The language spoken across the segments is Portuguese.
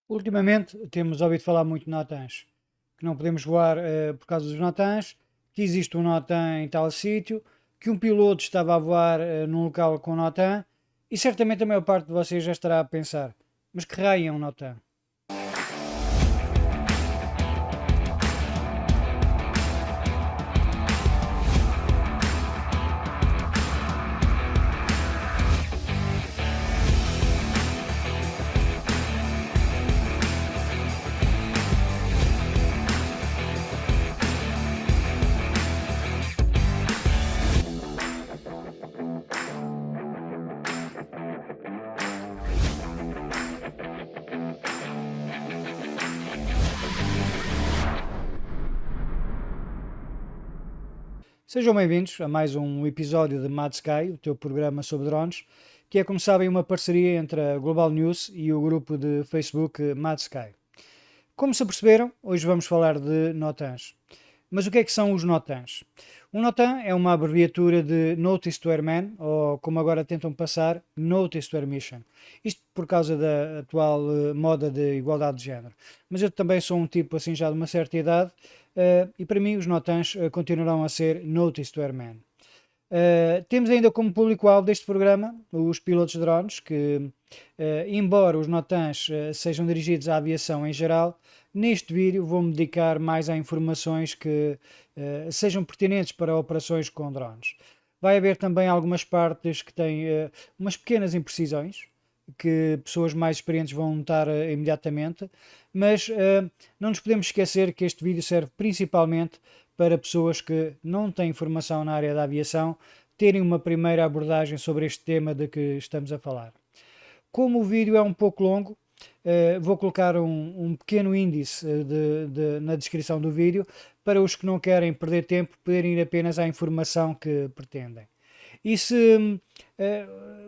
Ultimamente temos ouvido falar muito de NOTANs, que não podemos voar por causa dos NOTANs, que existe um NOTAN em tal sítio, que um piloto estava a voar num local com NOTAN, e certamente a maior parte de vocês já estará a pensar, mas que raio é um NOTAN? Sejam bem-vindos a mais um episódio de Mad Sky, o teu programa sobre drones, que é, como sabem, uma parceria entre a Global News e o grupo de Facebook Mad Sky. Como se perceberam, hoje vamos falar de NOTANs. Mas o que é que são os NOTANs? Um NOTAN é uma abreviatura de Notice to Airman, ou como agora tentam passar, Notice to Air Mission. Isto por causa da atual moda de igualdade de género. Mas eu também sou um tipo assim já de uma certa idade, e para mim os NOTANs continuarão a ser Notice to Airman. Temos ainda como público-alvo deste programa os pilotos de drones, que, embora os NOTANs sejam dirigidos à aviação em geral, neste vídeo vou-me dedicar mais a informações que sejam pertinentes para operações com drones. Vai haver também algumas partes que têm umas pequenas imprecisões, que pessoas mais experientes vão notar imediatamente, mas não nos podemos esquecer que este vídeo serve principalmente para pessoas que não têm formação na área da aviação terem uma primeira abordagem sobre este tema de que estamos a falar. Como o vídeo é um pouco longo, vou colocar um pequeno índice na descrição do vídeo para os que não querem perder tempo poderem ir apenas à informação que pretendem. E se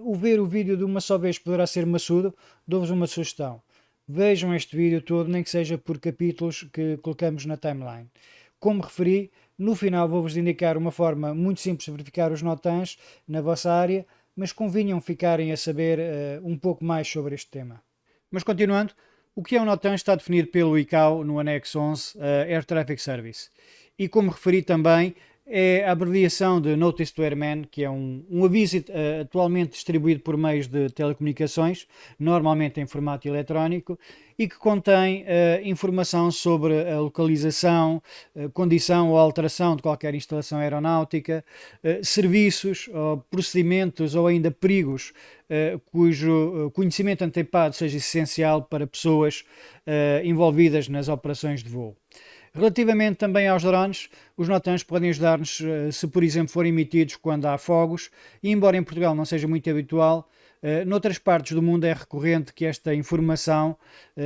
o ver o vídeo de uma só vez poderá ser maçudo, dou-vos uma sugestão. Vejam este vídeo todo, nem que seja por capítulos que colocamos na timeline. Como referi, no final vou-vos indicar uma forma muito simples de verificar os NOTANs na vossa área, mas convinham ficarem a saber um pouco mais sobre este tema. Mas continuando, o que é um NOTAN está definido pelo ICAO no anexo 11, Air Traffic Service. E como referi também, é a abreviação de Notice to Airman, que é um aviso atualmente distribuído por meios de telecomunicações, normalmente em formato eletrónico, e que contém informação sobre a localização, condição ou alteração de qualquer instalação aeronáutica, serviços, procedimentos ou ainda perigos cujo conhecimento antecipado seja essencial para pessoas envolvidas nas operações de voo. Relativamente também aos drones, os NOTANs podem ajudar-nos se, por exemplo, forem emitidos quando há fogos, e embora em Portugal não seja muito habitual, noutras partes do mundo é recorrente que esta informação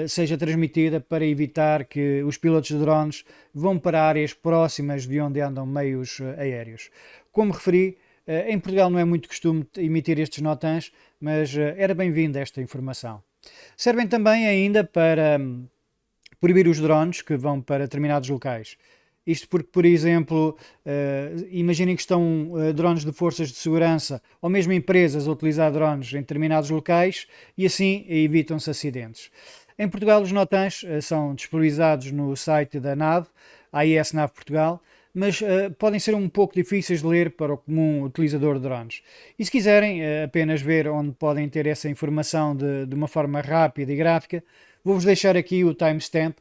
seja transmitida para evitar que os pilotos de drones vão para áreas próximas de onde andam meios aéreos. Como referi, em Portugal não é muito costume emitir estes NOTANs, mas era bem-vinda esta informação. Servem também ainda para proibir os drones que vão para determinados locais. Isto porque, por exemplo, imaginem que estão drones de forças de segurança ou mesmo empresas a utilizar drones em determinados locais e assim evitam-se acidentes. Em Portugal, os NOTANs são disponibilizados no site da NAV, AIS NAV Portugal, mas podem ser um pouco difíceis de ler para o comum utilizador de drones. E se quiserem apenas ver onde podem ter essa informação de uma forma rápida e gráfica, vou-vos deixar aqui o timestamp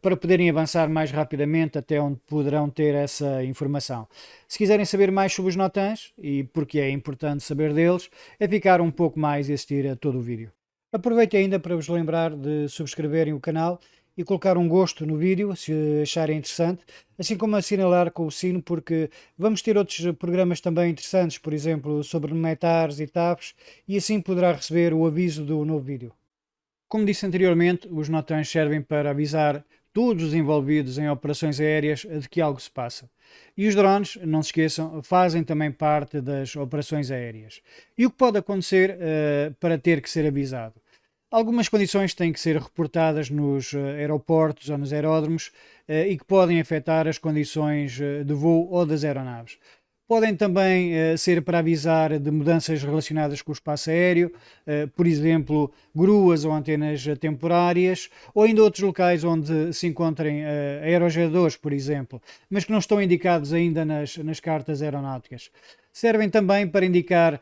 para poderem avançar mais rapidamente até onde poderão ter essa informação. Se quiserem saber mais sobre os NOTANs e porque é importante saber deles, é ficar um pouco mais e assistir a todo o vídeo. Aproveito ainda para vos lembrar de subscreverem o canal e colocar um gosto no vídeo se acharem interessante, assim como assinalar com o sino, porque vamos ter outros programas também interessantes, por exemplo, sobre metares e TAPs, e assim poderá receber o aviso do novo vídeo. Como disse anteriormente, os NOTANs servem para avisar todos os envolvidos em operações aéreas de que algo se passa. E os drones, não se esqueçam, fazem também parte das operações aéreas. E o que pode acontecer para ter que ser avisado? Algumas condições têm que ser reportadas nos aeroportos ou nos aeródromos e que podem afetar as condições de voo ou das aeronaves. Podem também ser para avisar de mudanças relacionadas com o espaço aéreo, por exemplo, gruas ou antenas temporárias, ou ainda outros locais onde se encontrem aerogeradores, por exemplo, mas que não estão indicados ainda nas cartas aeronáuticas. Servem também para indicar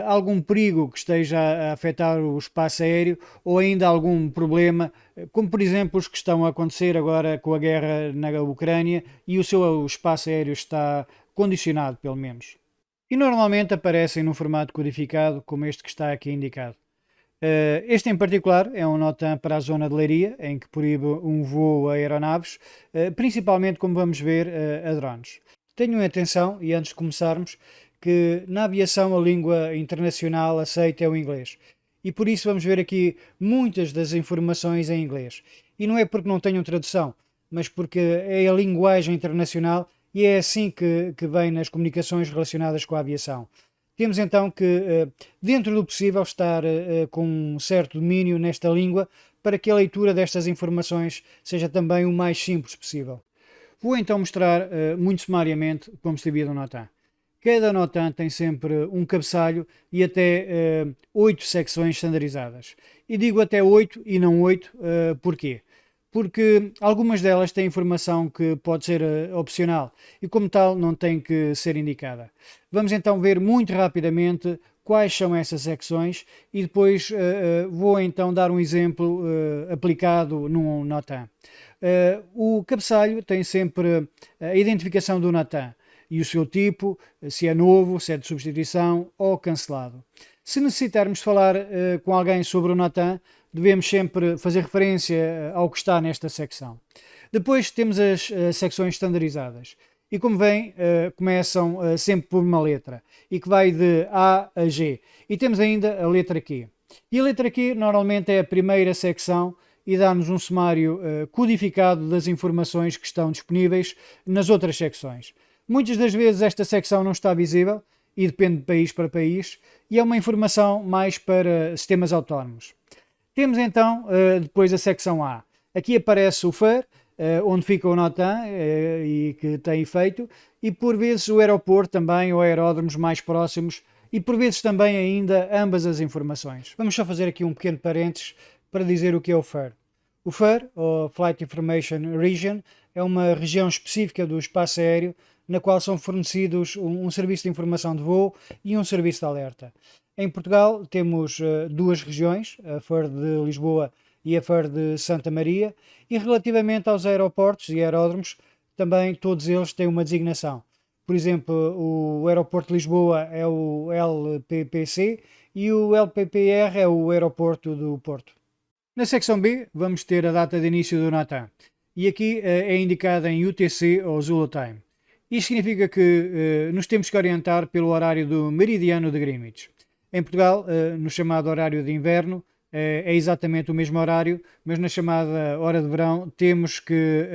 algum perigo que esteja a afetar o espaço aéreo ou ainda algum problema, como por exemplo os que estão a acontecer agora com a guerra na Ucrânia e o seu espaço aéreo está condicionado, pelo menos. E normalmente aparecem num formato codificado, como este que está aqui indicado. Este em particular é um NOTAM para a zona de Leiria, em que proíbe um voo a aeronaves, principalmente, como vamos ver, a drones. Tenham atenção, e antes de começarmos, que na aviação a língua internacional aceita é o inglês. E por isso vamos ver aqui muitas das informações em inglês. E não é porque não tenham tradução, mas porque é a linguagem internacional e é assim que vem nas comunicações relacionadas com a aviação. Temos então que, dentro do possível, estar com um certo domínio nesta língua para que a leitura destas informações seja também o mais simples possível. Vou então mostrar muito sumariamente como se divide um NOTAM. Cada NOTAM tem sempre um cabeçalho e até 8 secções standardizadas. E digo até 8 e não 8, porquê? Porque algumas delas têm informação que pode ser opcional e, como tal, não tem que ser indicada. Vamos então ver muito rapidamente quais são essas secções e depois vou então dar um exemplo aplicado num NOTAM. O cabeçalho tem sempre a identificação do NOTAM e o seu tipo, se é novo, se é de substituição ou cancelado. Se necessitarmos falar com alguém sobre o NOTAM, devemos sempre fazer referência ao que está nesta secção. Depois temos as secções standardizadas. E como vem, começam sempre por uma letra e que vai de A a G. E temos ainda a letra Q. E a letra Q normalmente é a primeira secção e dá-nos um sumário codificado das informações que estão disponíveis nas outras secções. Muitas das vezes esta secção não está visível e depende de país para país e é uma informação mais para sistemas autónomos. Temos então depois a secção A. Aqui aparece o FAR, onde fica o NOTAM e que tem efeito, e por vezes o aeroporto também, ou aeródromos mais próximos, e por vezes também ainda ambas as informações. Vamos só fazer aqui um pequeno parênteses para dizer o que é o FAR. O FAR, ou Flight Information Region, é uma região específica do espaço aéreo na qual são fornecidos um serviço de informação de voo e um serviço de alerta. Em Portugal temos duas regiões, a FAR de Lisboa e a FAR de Santa Maria, e relativamente aos aeroportos e aeródromos, também todos eles têm uma designação. Por exemplo, o aeroporto de Lisboa é o LPPC e o LPPR é o aeroporto do Porto. Na secção B vamos ter a data de início do NOTAM e aqui é indicada em UTC ou Zulu Time. Isto significa que nos temos que orientar pelo horário do meridiano de Greenwich. Em Portugal, no chamado horário de inverno, é exatamente o mesmo horário, mas na chamada hora de verão temos que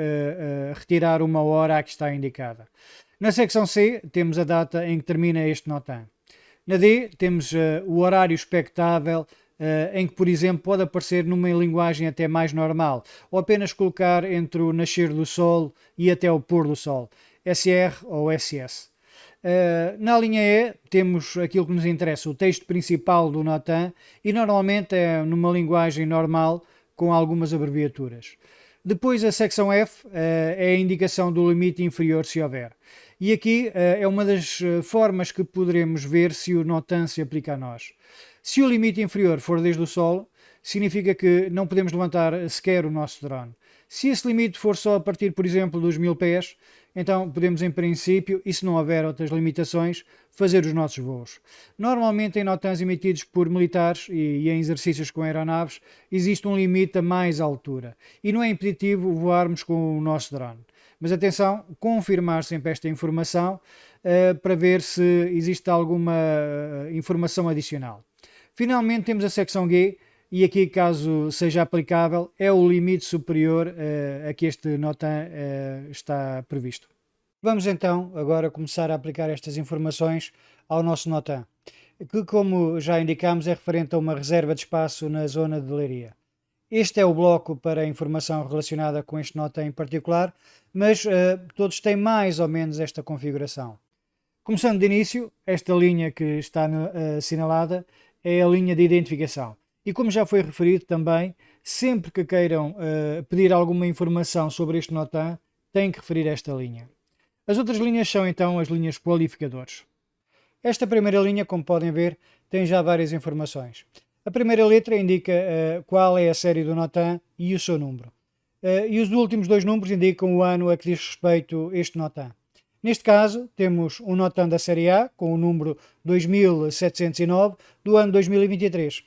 retirar uma hora a que está indicada. Na secção C temos a data em que termina este NOTAM. Na D temos o horário expectável em que, por exemplo, pode aparecer numa linguagem até mais normal, ou apenas colocar entre o nascer do sol e até o pôr do sol. SR ou SS. Na linha E temos aquilo que nos interessa, o texto principal do NOTAM e normalmente é numa linguagem normal com algumas abreviaturas. Depois a secção F é a indicação do limite inferior se houver. E aqui é uma das formas que poderemos ver se o NOTAM se aplica a nós. Se o limite inferior for desde o solo, significa que não podemos levantar sequer o nosso drone. Se esse limite for só a partir, por exemplo, dos 1000 pés, então podemos, em princípio, e se não houver outras limitações, fazer os nossos voos. Normalmente, em NOTAMs emitidos por militares e em exercícios com aeronaves, existe um limite a mais altura e não é impeditivo voarmos com o nosso drone. Mas atenção, confirmar sempre esta informação para ver se existe alguma informação adicional. Finalmente, temos a secção G. E aqui, caso seja aplicável, é o limite superior a que este NOTAM está previsto. Vamos então agora começar a aplicar estas informações ao nosso NOTAM, que, como já indicámos, é referente a uma reserva de espaço na zona de Leiria. Este é o bloco para a informação relacionada com este NOTAM em particular, mas todos têm mais ou menos esta configuração. Começando de início, esta linha que está assinalada é a linha de identificação. E como já foi referido também, sempre que queiram pedir alguma informação sobre este NOTAM, têm que referir esta linha. As outras linhas são então as linhas qualificadores. Esta primeira linha, como podem ver, tem já várias informações. A primeira letra indica qual é a série do NOTAM e o seu número. E os últimos dois números indicam o ano a que diz respeito este NOTAM. Neste caso, temos um NOTAM da série A, com o número 2709, do ano 2023.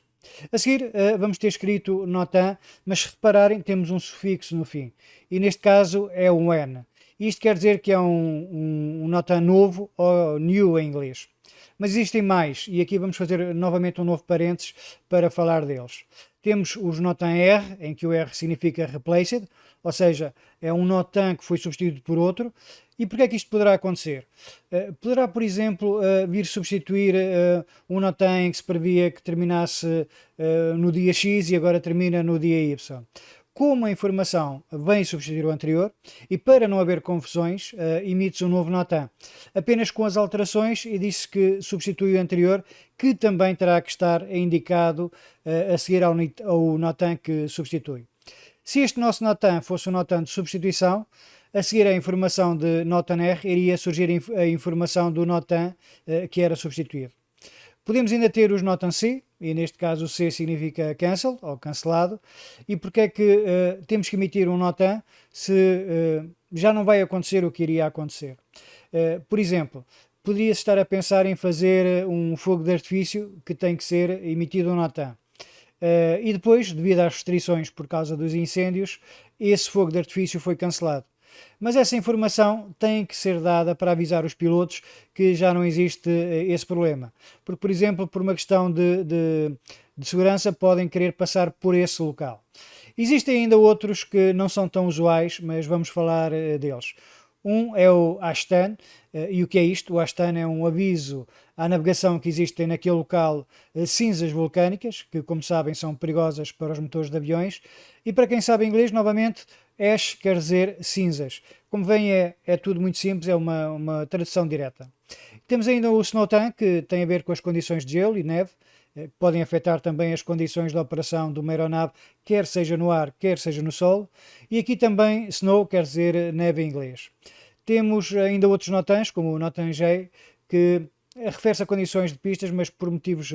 A seguir, vamos ter escrito NOTAM, mas se repararem, temos um sufixo no fim. E neste caso é um N. Isto quer dizer que é um NOTAM novo, ou new em inglês. Mas existem mais, e aqui vamos fazer novamente um novo parênteses para falar deles. Temos os NOTAM R, em que o R significa replaced, ou seja, é um NOTAM que foi substituído por outro. E porquê é que isto poderá acontecer? Poderá, por exemplo, vir substituir um NOTAM em que se previa que terminasse no dia X e agora termina no dia Y. Como a informação vem substituir o anterior, e para não haver confusões, emite-se um novo NOTAM, apenas com as alterações, e diz-se que substitui o anterior, que também terá que estar indicado a seguir ao NOTAM que substitui. Se este nosso NOTAM fosse um NOTAM de substituição, a seguir à informação de NOTAM R, iria surgir a informação do NOTAM que era substituído. Podemos ainda ter os NOTAM C, e neste caso o C significa cancel, ou cancelado. E porque é que temos que emitir um NOTAM se já não vai acontecer o que iria acontecer? Por exemplo, poderia-se estar a pensar em fazer um fogo de artifício que tem que ser emitido um NOTAM. E depois, devido às restrições por causa dos incêndios, esse fogo de artifício foi cancelado. Mas essa informação tem que ser dada para avisar os pilotos que já não existe esse problema. Porque, por exemplo, por uma questão de segurança, podem querer passar por esse local. Existem ainda outros que não são tão usuais, mas vamos falar deles. Um é o ASTAN, e o que é isto? O ASTAN é um aviso à navegação que existem naquele local cinzas vulcânicas, que, como sabem, são perigosas para os motores de aviões. E para quem sabe inglês, novamente, ash quer dizer cinzas. Como veem, é tudo muito simples, é uma tradução direta. Temos ainda o SNOWTAM, que tem a ver com as condições de gelo e neve, que podem afetar também as condições de operação de uma aeronave, quer seja no ar, quer seja no solo. E aqui também snow quer dizer neve em inglês. Temos ainda outros NOTAMs, como o NOTAM J, que refere-se a condições de pistas, mas por motivos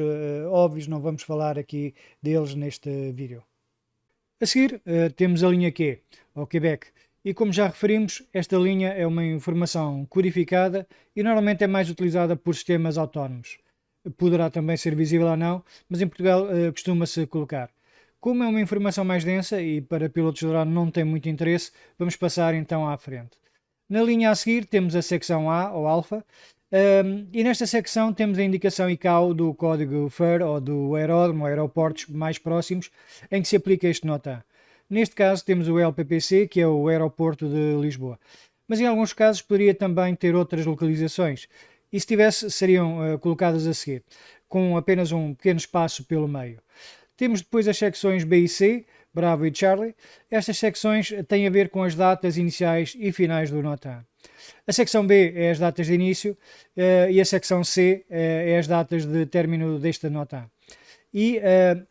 óbvios não vamos falar aqui deles neste vídeo. A seguir temos a linha Q, ou Quebec, e como já referimos, esta linha é uma informação codificada e normalmente é mais utilizada por sistemas autónomos. Poderá também ser visível ou não, mas em Portugal costuma-se colocar. Como é uma informação mais densa e para pilotos de drone não tem muito interesse, vamos passar então à frente. Na linha a seguir temos a secção A, ou alfa, e nesta secção temos a indicação ICAO do código FIR ou do aeródromo ou aeroportos mais próximos em que se aplica este NOTAM. Neste caso temos o LPPC, que é o aeroporto de Lisboa. Mas em alguns casos poderia também ter outras localizações. E se tivesse, seriam colocadas a seguir, com apenas um pequeno espaço pelo meio. Temos depois as secções B e C, Bravo e Charlie. Estas secções têm a ver com as datas iniciais e finais do NOTAM. A secção B é as datas de início e a secção C é as datas de término deste NOTAM. E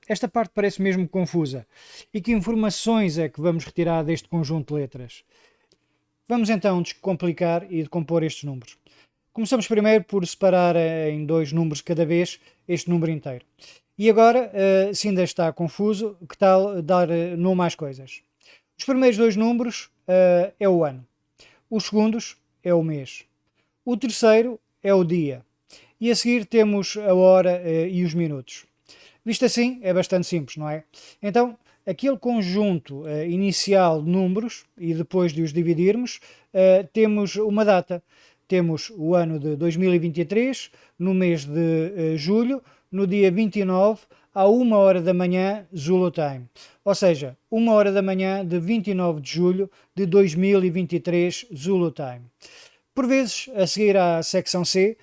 esta parte parece mesmo confusa. E que informações é que vamos retirar deste conjunto de letras? Vamos então descomplicar e decompor estes números. Começamos primeiro por separar em dois números cada vez este número inteiro. E agora, se ainda está confuso, que tal dar nome às coisas? Os primeiros dois números é o ano. Os segundos é o mês. O terceiro é o dia. E a seguir temos a hora e os minutos. Visto assim, é bastante simples, não é? Então, aquele conjunto inicial de números, e depois de os dividirmos, temos uma data. Temos o ano de 2023, no mês de julho, no dia 29, à 1 hora da manhã, Zulu Time. Ou seja, 1 hora da manhã de 29 de julho de 2023, Zulu Time. Por vezes, a seguir à secção C,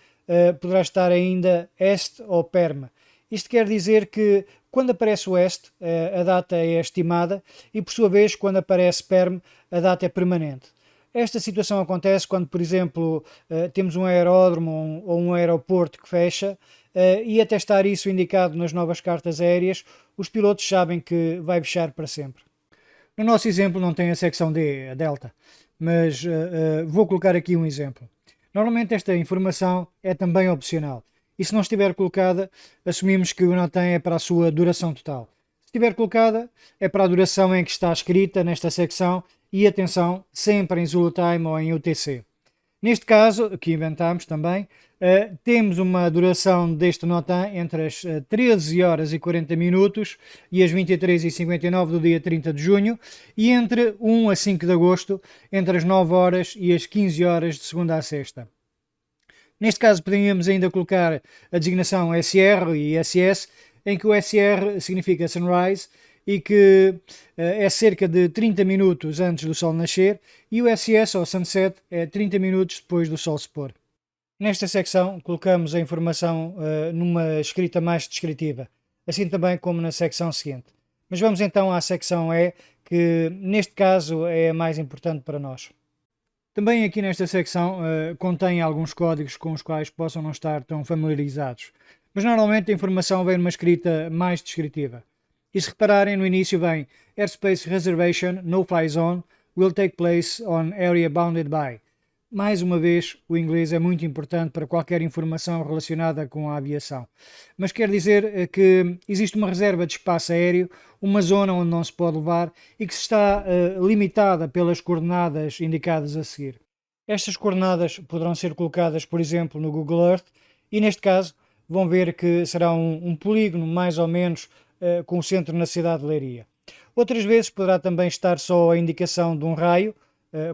poderá estar ainda EST ou PERM. Isto quer dizer que quando aparece o EST, a data é estimada e, por sua vez, quando aparece PERM, a data é permanente. Esta situação acontece quando, por exemplo, temos um aeródromo ou um aeroporto que fecha, e até estar isso indicado nas novas cartas aéreas, os pilotos sabem que vai fechar para sempre. No nosso exemplo não tem a secção D, a delta, mas vou colocar aqui um exemplo. Normalmente esta informação é também opcional, e se não estiver colocada, assumimos que o NOTAM é para a sua duração total. Se estiver colocada, é para a duração em que está escrita nesta secção e, atenção, sempre em Zulu Time ou em UTC. Neste caso, que inventámos também, temos uma duração deste NOTAM entre as 13 horas e 40 minutos e as 23h59 do dia 30 de junho e entre 1 a 5 de agosto, entre as 9 horas e as 15 horas de segunda a sexta. Neste caso, poderíamos ainda colocar a designação SR e SS, em que o SR significa Sunrise e que é cerca de 30 minutos antes do sol nascer, e o SS ou Sunset é 30 minutos depois do sol se pôr. Nesta secção colocamos a informação numa escrita mais descritiva, assim também como na secção seguinte. Mas vamos então à secção E, que neste caso é a mais importante para nós. Também aqui nesta secção contém alguns códigos com os quais possam não estar tão familiarizados, mas normalmente a informação vem numa escrita mais descritiva. E se repararem, no início vem Airspace Reservation No Fly Zone will take place on area bounded by. Mais uma vez, o inglês é muito importante para qualquer informação relacionada com a aviação. Mas quer dizer que existe uma reserva de espaço aéreo, uma zona onde não se pode levar e que está limitada pelas coordenadas indicadas a seguir. Estas coordenadas poderão ser colocadas, por exemplo, no Google Earth e, neste caso, vão ver que será um polígono mais ou menos com o centro na cidade de Leiria. Outras vezes poderá também estar só a indicação de um raio,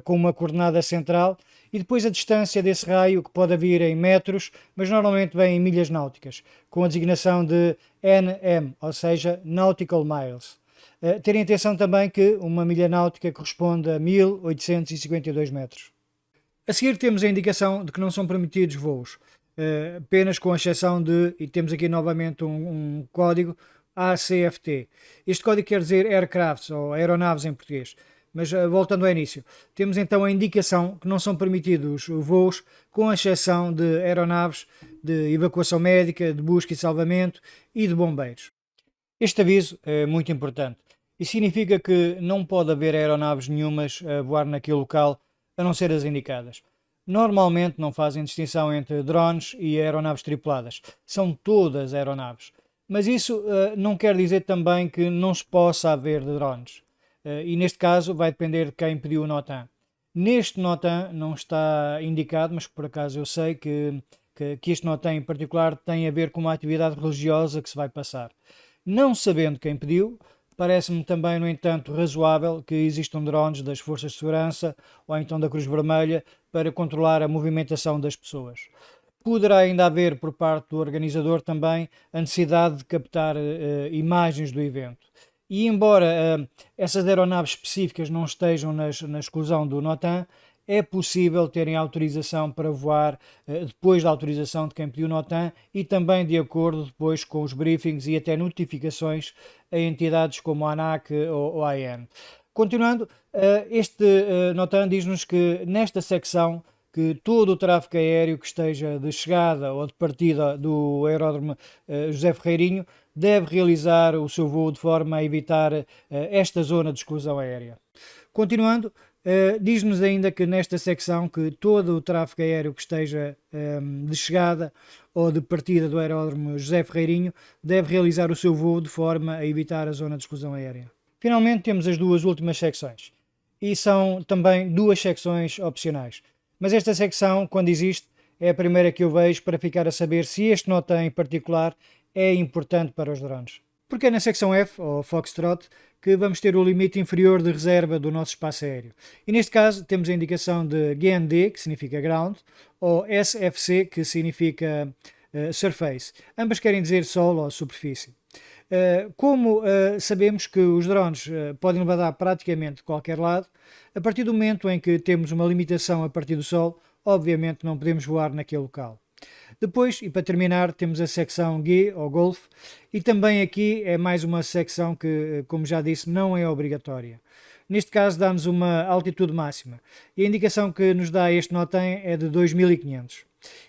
com uma coordenada central, e depois a distância desse raio, que pode vir em metros, mas normalmente vem em milhas náuticas, com a designação de NM, ou seja, Nautical Miles. Terem atenção também que uma milha náutica corresponde a 1852 metros. A seguir temos a indicação de que não são permitidos voos, apenas com exceção de, e temos aqui novamente um código, ACFT. Este código quer dizer Aircrafts, ou aeronaves em português. Mas voltando ao início, temos então a indicação que não são permitidos voos, com exceção de aeronaves de evacuação médica, de busca e salvamento e de bombeiros. Este aviso é muito importante e significa que não pode haver aeronaves nenhumas a voar naquele local, a não ser as indicadas. Normalmente não fazem distinção entre drones e aeronaves tripuladas, são todas aeronaves. Mas isso não quer dizer também que não se possa haver de drones. E neste caso vai depender de quem pediu o NOTAM. Neste NOTAM não está indicado, mas por acaso eu sei que este NOTAM em particular tem a ver com uma atividade religiosa que se vai passar. Não sabendo quem pediu, parece-me também, no entanto, razoável que existam drones das forças de segurança ou então da Cruz Vermelha para controlar a movimentação das pessoas. Poderá ainda haver por parte do organizador também a necessidade de captar imagens do evento. E embora essas aeronaves específicas não estejam na exclusão do NOTAM, é possível terem autorização para voar depois da autorização de quem pediu o NOTAM e também de acordo depois com os briefings e até notificações a entidades como a ANAC ou a AN. Continuando, este NOTAM diz-nos que nesta secção que todo o tráfego aéreo que esteja de chegada ou de partida do aeródromo José Ferreirinho deve realizar o seu voo de forma a evitar esta zona de exclusão aérea. Continuando, diz-nos ainda que nesta secção que todo o tráfego aéreo que esteja de chegada ou de partida do aeródromo José Ferreirinho deve realizar o seu voo de forma a evitar a zona de exclusão aérea. Finalmente temos as duas últimas secções e são também duas secções opcionais. Mas esta secção, quando existe, é a primeira que eu vejo para ficar a saber se este NOTAM em particular é importante para os drones. Porque é na secção F, ou Foxtrot, que vamos ter o limite inferior de reserva do nosso espaço aéreo. E neste caso temos a indicação de GND, que significa Ground, ou SFC, que significa Surface. Ambas querem dizer solo ou superfície. Como sabemos que os drones podem levar praticamente de qualquer lado, a partir do momento em que temos uma limitação a partir do Sol, obviamente não podemos voar naquele local. Depois, e para terminar, temos a secção G, ou Golf, e também aqui é mais uma secção que, como já disse, não é obrigatória. Neste caso dá-nos uma altitude máxima e a indicação que nos dá este NOTAM é de 2500.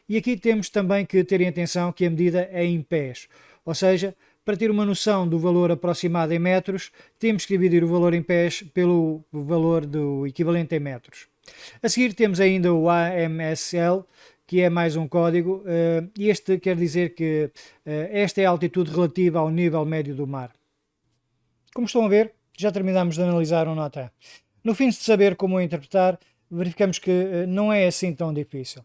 E aqui temos também que ter em atenção que a medida é em pés, ou seja, para ter uma noção do valor aproximado em metros, temos que dividir o valor em pés pelo valor do equivalente em metros. A seguir temos ainda o AMSL, que é mais um código, e este quer dizer que esta é a altitude relativa ao nível médio do mar. Como estão a ver, já terminamos de analisar um NOTAM. No fim de saber como o interpretar, verificamos que não é assim tão difícil.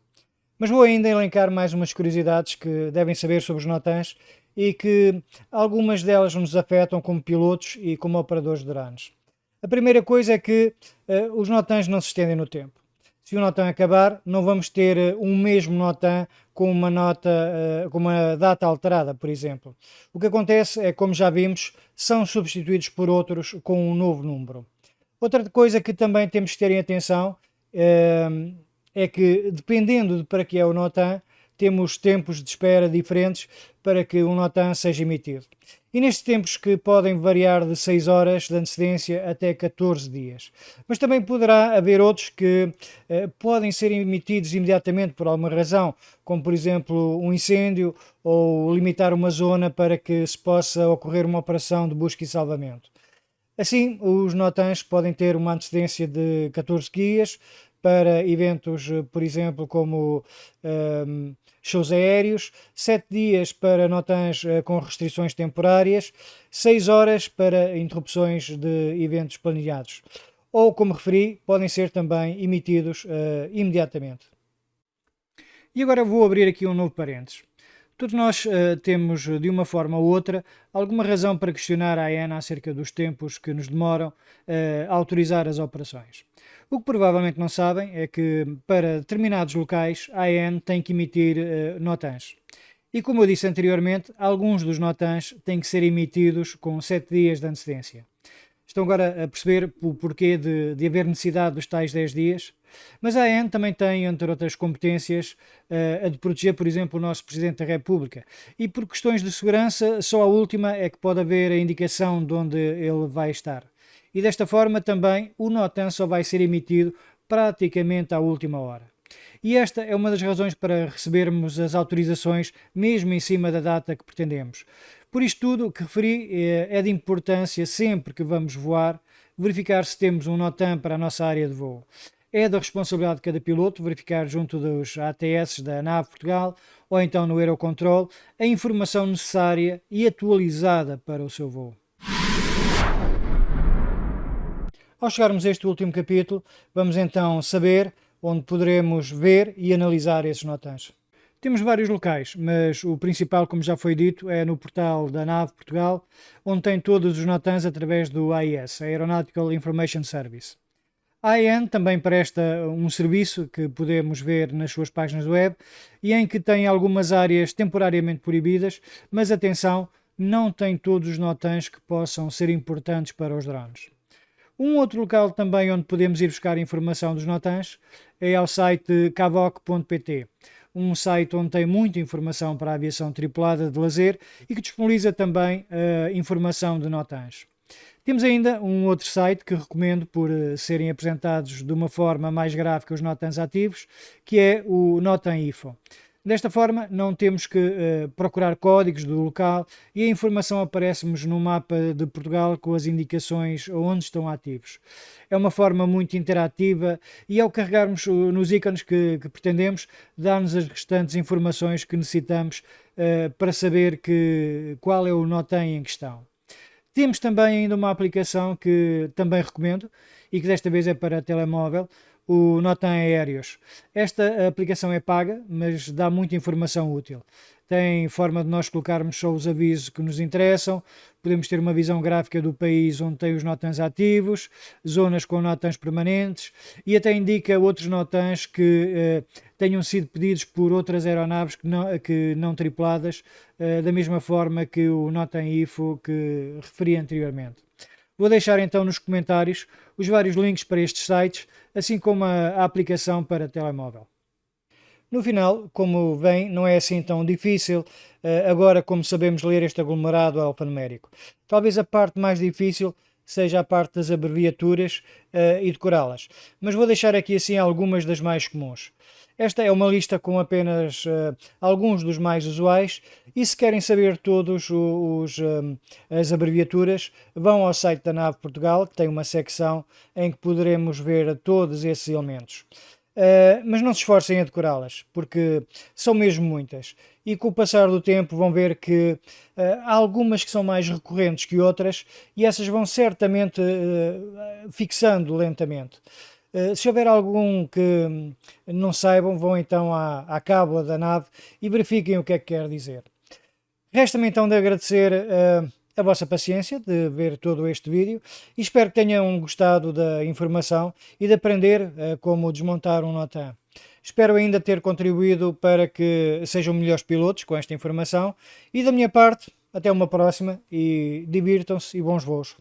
Mas vou ainda elencar mais umas curiosidades que devem saber sobre os NOTAMs e que algumas delas nos afetam como pilotos e como operadores de drones. A primeira coisa é que os NOTAMs não se estendem no tempo. Se o NOTAM acabar, não vamos ter um mesmo NOTAM com uma com uma data alterada, por exemplo. O que acontece é, como já vimos, são substituídos por outros com um novo número. Outra coisa que também temos que ter em atenção é que, dependendo de para que é o NOTAM, temos tempos de espera diferentes para que um NOTAM seja emitido. E nestes tempos que podem variar de 6 horas de antecedência até 14 dias. Mas também poderá haver outros que podem ser emitidos imediatamente por alguma razão, como por exemplo um incêndio ou limitar uma zona para que se possa ocorrer uma operação de busca e salvamento. Assim, os NOTAMs podem ter uma antecedência de 14 dias para eventos, por exemplo, como shows aéreos, 7 dias para NOTAMs com restrições temporárias, 6 horas para interrupções de eventos planeados. Ou, como referi, podem ser também emitidos imediatamente. E agora vou abrir aqui um novo parênteses. Todos nós temos, de uma forma ou outra, alguma razão para questionar a AN acerca dos tempos que nos demoram a autorizar as operações. O que provavelmente não sabem é que, para determinados locais, a AN tem que emitir NOTAMs. E como eu disse anteriormente, alguns dos NOTAMs têm que ser emitidos com 7 dias de antecedência. Estão agora a perceber o porquê de haver necessidade dos tais 10 dias? Mas a AN também tem, entre outras competências, a de proteger, por exemplo, o nosso Presidente da República. E por questões de segurança, só a última é que pode haver a indicação de onde ele vai estar. E desta forma também o NOTAM só vai ser emitido praticamente à última hora. E esta é uma das razões para recebermos as autorizações mesmo em cima da data que pretendemos. Por isto tudo, o que referi é de importância, sempre que vamos voar, verificar se temos um NOTAM para a nossa área de voo. É da responsabilidade de cada piloto verificar junto dos ATS da ANAV Portugal ou então no Eurocontrol a informação necessária e atualizada para o seu voo. Ao chegarmos a este último capítulo, vamos então saber onde poderemos ver e analisar esses NOTAMs. Temos vários locais, mas o principal, como já foi dito, é no portal da ANAV Portugal, onde tem todos os NOTAMs através do AIS, Aeronautical Information Service. A AN também presta um serviço que podemos ver nas suas páginas web e em que tem algumas áreas temporariamente proibidas, mas atenção, não tem todos os NOTAMs que possam ser importantes para os drones. Um outro local também onde podemos ir buscar informação dos NOTAMs é ao site cavoc.pt, um site onde tem muita informação para a aviação tripulada de lazer e que disponibiliza também informação de NOTAMs. Temos ainda um outro site que recomendo por serem apresentados de uma forma mais gráfica os NOTAMs ativos, que é o NOTAM Info. Desta forma, não temos que procurar códigos do local e a informação aparece-nos no mapa de Portugal com as indicações onde estão ativos. É uma forma muito interativa e, ao carregarmos nos ícones que pretendemos, dá-nos as restantes informações que necessitamos para saber qual é o NOTAM em questão. Temos também ainda uma aplicação que também recomendo e que desta vez é para telemóvel, o NOTAM Aéreos. Esta aplicação é paga, mas dá muita informação útil. Tem forma de nós colocarmos só os avisos que nos interessam, podemos ter uma visão gráfica do país onde tem os NOTAMs ativos, zonas com NOTAMs permanentes e até indica outros NOTAMs que tenham sido pedidos por outras aeronaves que não tripuladas, da mesma forma que o NOTAM IFO que referi anteriormente. Vou deixar então nos comentários os vários links para estes sites, assim como a aplicação para telemóvel. No final, como vem, não é assim tão difícil, agora como sabemos ler este aglomerado alfanumérico. Talvez a parte mais difícil seja a parte das abreviaturas e decorá-las. Mas vou deixar aqui assim algumas das mais comuns. Esta é uma lista com apenas alguns dos mais usuais e se querem saber todos as abreviaturas, vão ao site da NAV Portugal, que tem uma secção em que poderemos ver todos esses elementos. Mas não se esforcem a decorá-las, porque são mesmo muitas. E com o passar do tempo vão ver que há algumas que são mais recorrentes que outras e essas vão certamente fixando lentamente. Se houver algum que não saibam, vão então à cábula da nave e verifiquem o que é que quer dizer. Resta-me então de agradecer a vossa paciência de ver todo este vídeo e espero que tenham gostado da informação e de aprender como desmontar um Notan. Espero ainda ter contribuído para que sejam melhores pilotos com esta informação e da minha parte, até uma próxima e divirtam-se e bons voos.